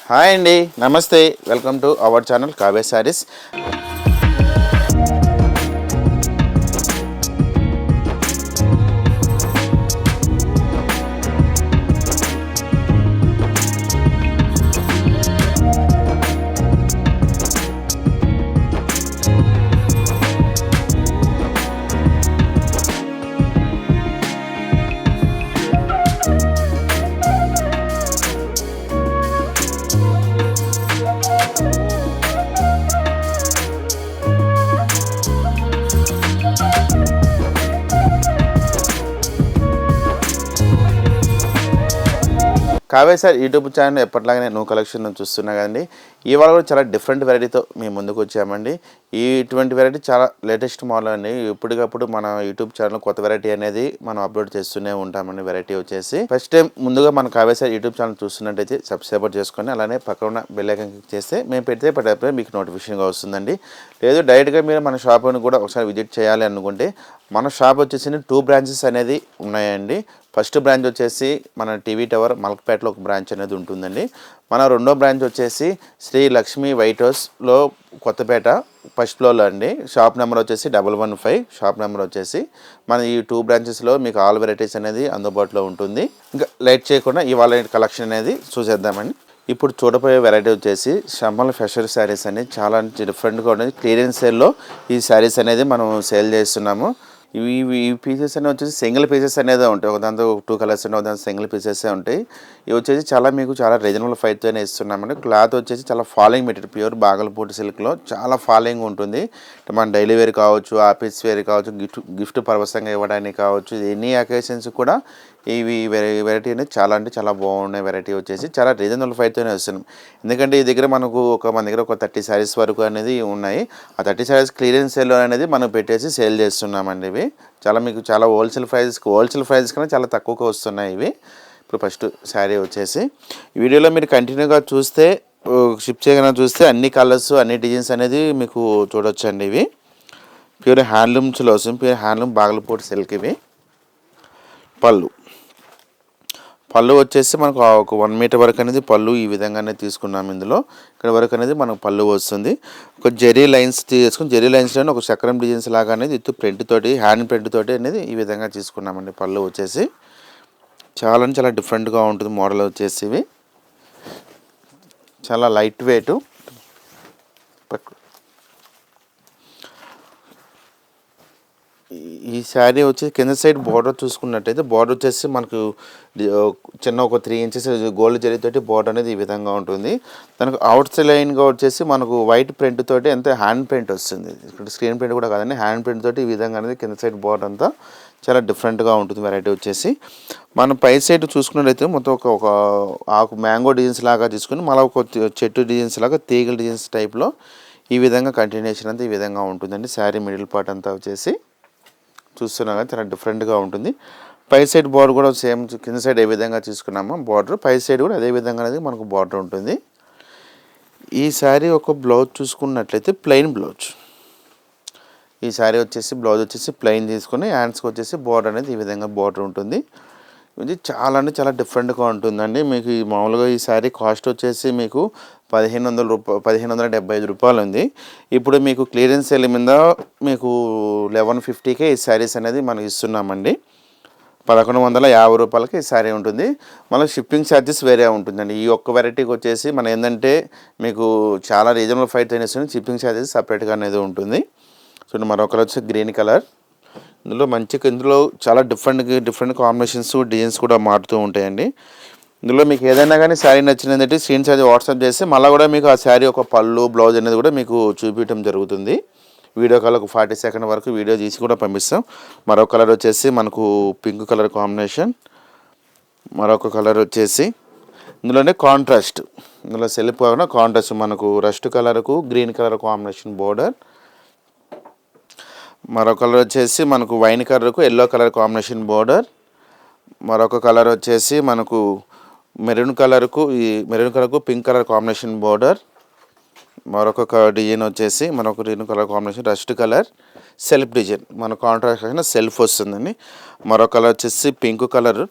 Hi అండి, నమస్తే. Welcome to our channel Kavya Sarees. Kavya sir YouTube channel ఎప్పటిలాగానే న్యూ కలెక్షన్ చూస్తున్నా కదండి. ఇవాళ కూడా చాలా డిఫరెంట్ వెరైటీతో మేము ముందుకు వచ్చామండి. ఇటువంటి వెరైటీ చాలా లేటెస్ట్ మోడల్ అండి. ఇప్పటికప్పుడు మన యూట్యూబ్ ఛానల్ కొత్త వెరైటీ అనేది మనం అప్లోడ్ చేస్తూనే ఉంటామండి. వెరైటీ వచ్చేసి ఫస్ట్ టైం ముందుగా మన కావ్య సార్ యూట్యూబ్ ఛానల్ చూస్తున్నట్టయితే సబ్స్క్రైబ్ చేసుకొని అలానే పక్కన ఉన్న బెల్ ఐకాన్ క్లిక్ చేస్తే మేము పెడితే పడే మీకు నోటిఫికేషన్గా వస్తుందండి. లేదు డైరెక్ట్గా మీరు మన షాప్ని కూడా ఒకసారి విజిట్ చేయాలి అనుకుంటే మన షాప్ వచ్చేసి 2 బ్రాంచెస్ అనేది ఉన్నాయండి. ఫస్ట్ బ్రాంచ్ వచ్చేసి మన టీవీ టవర్ మలక్పేటలో ఒక బ్రాంచ్ అనేది ఉంటుందండి. మన రెండో బ్రాంచ్ వచ్చేసి శ్రీ లక్ష్మీ వైట్ హౌస్లో కొత్తపేట ఫస్ట్ ఫ్లోర్లో అండి. షాప్ నెంబర్ వచ్చేసి 115. షాప్ నెంబర్ వచ్చేసి మన ఈ 2 బ్రాంచెస్లో మీకు ఆల్ వెరైటీస్ అనేది అందుబాటులో ఉంటుంది. ఇంకా లేట్ చేయకుండా ఇవాళ కలెక్షన్ అనేది చూసేద్దామండి. ఇప్పుడు చూడబోయే వెరైటీ వచ్చేసి షమ్మల్ ఫెషర్ శారీస్ అనేది చాలా డిఫరెంట్గా ఉంటుంది. క్లియరెన్స్ సేల్లో ఈ శారీస్ అనేది మనం సేల్ చేస్తున్నాము. ఇవి పీసెస్ అనేవి వచ్చేసి సింగిల్ పీసెస్ అనేది ఉంటాయి. ఒక దాంతో 2 కలర్స్ ఉన్నాయి, ఒక దాంతో సింగిల్ పీసెసే ఉంటాయి. ఇవి వచ్చేసి మీకు చాలా రీజనబుల్ ప్రైస్తోనే ఇస్తున్నామండి. క్లాత్ వచ్చేసి చాలా ఫాలింగ్ మెటీరియల్, ప్యూర్ బాగల్పూటి సిల్క్లో చాలా ఫాలింగ్ ఉంటుంది. మన డైలీ వేర్ కావచ్చు, ఆఫీస్ వేర్ కావచ్చు, గిఫ్ట్ పర్పసంగా ఇవ్వడానికి కావచ్చు, ఎనీ అకేషన్స్ కూడా ఇవి వెరైటీ అనేది చాలా అంటే చాలా బాగున్నాయి. వెరైటీ వచ్చేసి చాలా రీజనబుల్ ప్రైస్తోనే వస్తున్నాం. ఎందుకంటే ఈ దగ్గర మన దగ్గర ఒక 30 శారీస్ వరకు అనేది ఉన్నాయి. ఆ 30 శారీస్ క్లియరెన్స్ సేల్ అనేది మనం పెట్టేసి సేల్ చేస్తున్నామండి. ఇవి చాలా హోల్సేల్ ప్రైస్ కన్నా చాలా తక్కువగా వస్తున్నాయి ఇవి. ఇప్పుడు ఫస్ట్ శారీ వచ్చేసి వీడియోలో మీరు కంటిన్యూగా చూస్తే షిప్ చేయగానే చూస్తే అన్ని కలర్స్ అన్ని డిజైన్స్ అనేది మీకు చూడొచ్చండి. ఇవి ప్యూర్ హ్యాండ్లూమ్స్లో వస్తుంది. Pure handloom Bhagalpuri silk. ఇవి పళ్ళు వచ్చేసి మనకు ఒక 1 మీటర్ వరకు అనేది పళ్ళు ఈ విధంగానే తీసుకున్నాము. ఇందులో ఇక్కడ వరకు అనేది మనకు పళ్ళు వస్తుంది. ఒక జెరీ లైన్స్ తీసుకుని జెరీ లైన్స్లోనే ఒక చక్రం డిజైన్స్ లాగా అనేది ఇత్తు ప్రింట్ తోటి హ్యాండ్ ప్రింట్ తోటి అనేది ఈ విధంగా తీసుకున్నామండి. పళ్ళు వచ్చేసి చాలా డిఫరెంట్గా ఉంటుంది. మోడల్ వచ్చేసి ఇవి చాలా లైట్ వెయిట్. ఈ శారీ వచ్చి కింద సైడ్ బార్డర్ చూసుకున్నట్టయితే బార్డర్ వచ్చేసి మనకు చిన్న ఒక 3 ఇంచెస్ గోల్డ్ జరీతోటి బార్డర్ అనేది ఈ విధంగా ఉంటుంది. దానికి అవుట్ సైడ్ లైన్గా వచ్చేసి మనకు వైట్ ప్రింట్ తోటి అంతే హ్యాండ్ ప్రింట్ వస్తుంది. ఇక్కడ స్క్రీన్ ప్రింట్ కూడా కాదండి, హ్యాండ్ ప్రింట్ తోటి ఈ విధంగా అనేది కింద సైడ్ బార్డర్ అంతా చాలా డిఫరెంట్గా ఉంటుంది. వెరైటీ వచ్చేసి మనం పై సైడ్ చూసుకున్నట్టయితే మొత్తం ఒక ఆకు మ్యాంగో డిజైన్స్ లాగా తీసుకుని మళ్ళీ ఒక చెట్టు డిజైన్స్ లాగా తీగల డిజైన్స్ టైప్లో ఈ విధంగా కంటిన్యూషన్ అంతా ఈ విధంగా ఉంటుందండి. శారీ మిడిల్ పార్ట్ అంతా వచ్చేసి చూస్తున్నాగా చాలా డిఫరెంట్గా ఉంటుంది. పై సైడ్ బార్డర్ కూడా సేమ్ కింద సైడ్ ఏ విధంగా తీసుకున్నామో బార్డర్ పై సైడ్ కూడా అదే విధంగా అనేది మనకు బార్డర్ ఉంటుంది. ఈ శారీ ఒక బ్లౌజ్ చూసుకున్నట్లయితే ప్లెయిన్ బ్లౌజ్. ఈ శారీ వచ్చేసి బ్లౌజ్ వచ్చేసి ప్లెయిన్ తీసుకుని హ్యాండ్స్కి వచ్చేసి బార్డర్ అనేది ఈ విధంగా బార్డర్ ఉంటుంది. ఇది చాలా డిఫరెంట్గా ఉంటుందండి. మీకు ఈ మామూలుగా ఈ శారీ కాస్ట్ వచ్చేసి మీకు 1575 రూపాయలు ఉంది. ఇప్పుడు మీకు క్లియరెన్స్ సేల్ మీద మీకు 1150కే ఈ శారీస్ అనేది మనం ఇస్తున్నామండి. 1150 రూపాయలకి ఈ శారీ ఉంటుంది. మళ్ళీ షిప్పింగ్ ఛార్జెస్ వేరే ఉంటుందండి. ఈ ఒక్క వెరైటీకి వచ్చేసి మన ఏంటంటే మీకు చాలా రీజనబుల్ ప్రైస్ ఇస్తుంది. షిప్పింగ్ ఛార్జెస్ సపరేట్గా అనేది ఉంటుంది. సో మరొక కలర్ వచ్చి గ్రీన్ కలర్. ఇందులో చాలా డిఫరెంట్ కాంబినేషన్స్ డిజైన్స్ కూడా మారుతూ ఉంటాయండి. ఇందులో మీకు ఏదైనా కానీ శారీ నచ్చినదంటే స్క్రీన్ షాట్ వాట్సాప్ చేస్తే మళ్ళీ కూడా మీకు ఆ శారీ ఒక పళ్ళు బ్లౌజ్ అనేది కూడా మీకు చూపించడం జరుగుతుంది. వీడియో కాల్ ఒక 40 సెకండ్ వరకు వీడియో తీసి కూడా పంపిస్తాం. మరొక కలర్ వచ్చేసి మనకు పింక్ కలర్ కాంబినేషన్. మరొక కలర్ వచ్చేసి ఇందులోనే కాంట్రాస్ట్, ఇందులో సెల్ఫ్ కాకుండా కాంట్రాస్ట్ మనకు రస్ట్ కలర్కు గ్రీన్ కలర్ కాంబినేషన్ బోర్డర్. మరొక కలర్ వచ్చేసి మనకు వైన్ కలర్కు ఎల్లో కలర్ కాంబినేషన్ బోర్డర్. మరొక కలర్ వచ్చేసి మనకు మెరూన్ కలర్కు పింక్ కలర్ కాంబినేషన్ బోర్డర్. మరొక డిజైన్ వచ్చేసి మరొక green colour combination rust colour self design, మన కాంట్రాస్ట్ సెల్ఫ్ వస్తుందండి. మరొక కలర్ వచ్చేసి పింక్ కలర్,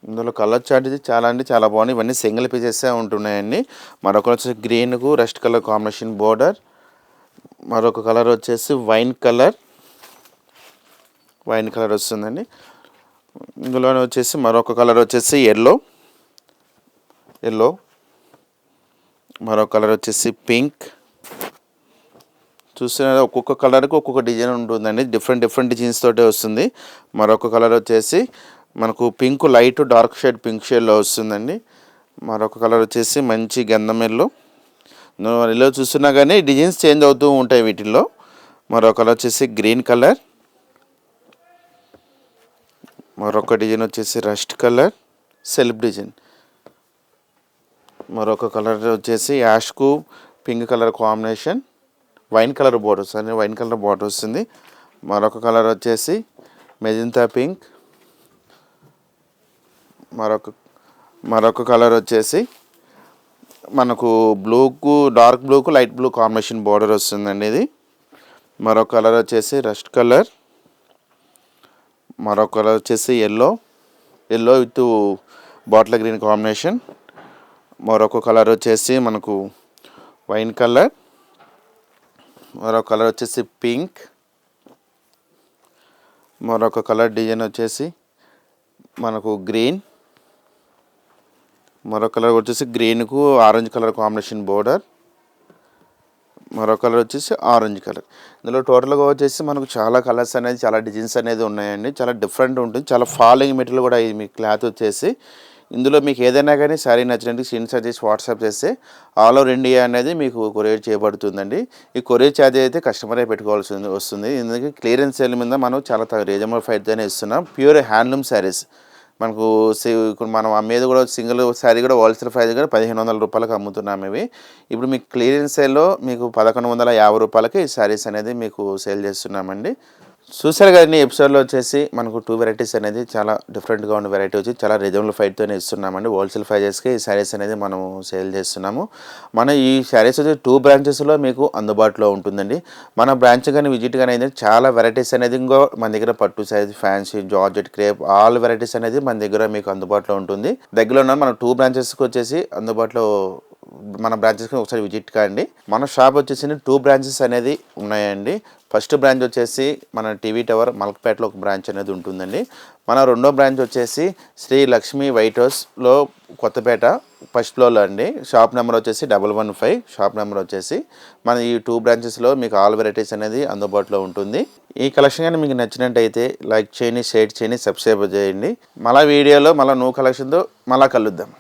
ఇందులో కలర్ చార్ట్ చాలా అంటే చాలా బాగున్నాయి. ఇవన్నీ సింగిల్ పీసెస్ ఉంటున్నాయండి. మరొక వచ్చేసి గ్రీన్కు రస్ట్ కలర్ కాంబినేషన్ బోర్డర్, మరొక కలర్ వచ్చేసి వైన్ కలర్ వస్తుందండి. ఇందులోనే వచ్చేసి మరొక కలర్ వచ్చేసి ఎల్లో, మరొక కలర్ వచ్చేసి పింక్. చూస్తున్నారు ఒక్కొక్క కలర్కి ఒక్కొక్క డిజైన్ ఉంటుందండి. డిఫరెంట్ డిజైన్స్ తోటే వస్తుంది. మరొక కలర్ వచ్చేసి మనకు pink light dark shade pink షేడ్లో వస్తుందండి. మరొక కలర్ వచ్చేసి మంచి గంధం ఎల్లో చూస్తున్నా కానీ డిజైన్స్ చేంజ్ అవుతూ ఉంటాయి వీటిల్లో. మరొక కలర్ వచ్చేసి గ్రీన్ కలర్, మరొక డిజైన్ వచ్చేసి రస్ట్ కలర్ సెల్ఫ్ డిజైన్, మరొక కలర్ వచ్చేసి యాష్కు pink colour combination wine colour border వస్తుంది. వైన్ కలర్ బోర్డర్ వస్తుంది. మరొక కలర్ వచ్చేసి మెజంతా పింక్, మరొక కలర్ వచ్చేసి మనకు బ్లూకు డార్క్ బ్లూకు లైట్ బ్లూ కాంబినేషన్ బోర్డర్ వస్తుందండి ఇది. మరొక కలర్ వచ్చేసి రస్ట్ కలర్, మరొక కలర్ వచ్చేసి yellow with bottle green combination, మరొక కలర్ వచ్చేసి మనకు వైన్ కలర్, మరొక కలర్ వచ్చేసి పింక్, మరొక కలర్ డిజైన్ వచ్చేసి మనకు గ్రీన్, మరొక కలర్ వచ్చేసి గ్రీన్కు ఆరెంజ్ కలర్ కాంబినేషన్ బోర్డర్, మరొక కలర్ వచ్చేసి ఆరెంజ్ కలర్. ఇందులో టోటల్గా వచ్చేసి మనకు చాలా కలర్స్ అనేది చాలా డిజైన్స్ అనేది ఉన్నాయండి. చాలా డిఫరెంట్ ఉంటుంది. చాలా ఫాలింగ్ మెటీరియల్ కూడా ఇది మీ క్లాత్ వచ్చేసి. ఇందులో మీకు ఏదైనా కానీ శారీ నచ్చినట్టు స్క్రీన్ షాట్ చేసి వాట్సాప్ చేస్తే ఆల్ ఓవర్ ఇండియా అనేది మీకు కొరియర్ చేయబడుతుందండి. ఈ కొరియర్ ఛార్జ్ అయితే కస్టమరే పెట్టుకోవాల్సి వస్తుంది. ఎందుకంటే క్లియరెన్స్ సేల్ మీద మనం చాలా రీజనబుల్ ప్రైస్తోనే ఇస్తున్నాం. ప్యూర్ హ్యాండ్లూమ్ శారీస్ మనకు ఇప్పుడు మనం అమ్మేది కూడా సింగిల్ శారీ కూడా హోల్సేల్ ప్రైస్ కూడా 1500 రూపాయలకు అమ్ముతున్నాము ఇవి. ఇప్పుడు మీకు క్లియరెన్స్ సేల్లో మీకు 1150 రూపాయలకి ఈ శారీస్ అనేది మీకు సేల్ చేస్తున్నామండి. చూసారు కదండి ఎపిసోడ్లో వచ్చేసి మనకు 2 వెరైటీస్ అనేది చాలా డిఫరెంట్గా ఉన్న వెరైటీ వచ్చి చాలా రీజనబుల్ ప్రైస్తోనే ఇస్తున్నామండి. హోల్సేల్ ప్రైజెస్కి ఈ శారీస్ అనేది మనం సేల్ చేస్తున్నాము. మన ఈ శారీస్ వచ్చి 2 బ్రాంచెస్లో మీకు అందుబాటులో ఉంటుందండి. మన బ్రాంచ్ కానీ విజిట్ కానీ అయితే చాలా వెరైటీస్ అనేది ఇంకో మన దగ్గర పట్టు saris, fancy, georgette, crepe all varieties అనేది మన దగ్గర మీకు అందుబాటులో ఉంటుంది. దగ్గరలో ఉన్న మన 2 బ్రాంచెస్కి వచ్చేసి అందుబాటులో మన బ్రాంచెస్కి ఒకసారి విజిట్ కాండి. మన షాప్ వచ్చేసి 2 బ్రాంచెస్ అనేది ఉన్నాయండి. ఫస్ట్ బ్రాంచ్ వచ్చేసి మన టీవీ టవర్ మలక్పేటలో ఒక బ్రాంచ్ అనేది ఉంటుందండి. మన రెండో బ్రాంచ్ వచ్చేసి శ్రీ లక్ష్మీ వైట్ హౌస్లో కొత్తపేట ఫస్ట్ ఫ్లోర్లో అండి. షాప్ నెంబర్ వచ్చేసి 115. షాప్ నెంబర్ వచ్చేసి మన ఈ 2 బ్రాంచెస్లో మీకు ఆల్ వెరైటీస్ అనేది అందుబాటులో ఉంటుంది. ఈ కలెక్షన్ కానీ మీకు నచ్చినట్టయితే లైక్ చేయండి, షేర్ చేయండి, సబ్స్క్రైబ్ చేయండి. మళ్ళీ వీడియోలో మళ్ళీ న్యూ కలెక్షన్తో మళ్ళీ కలుద్దాం.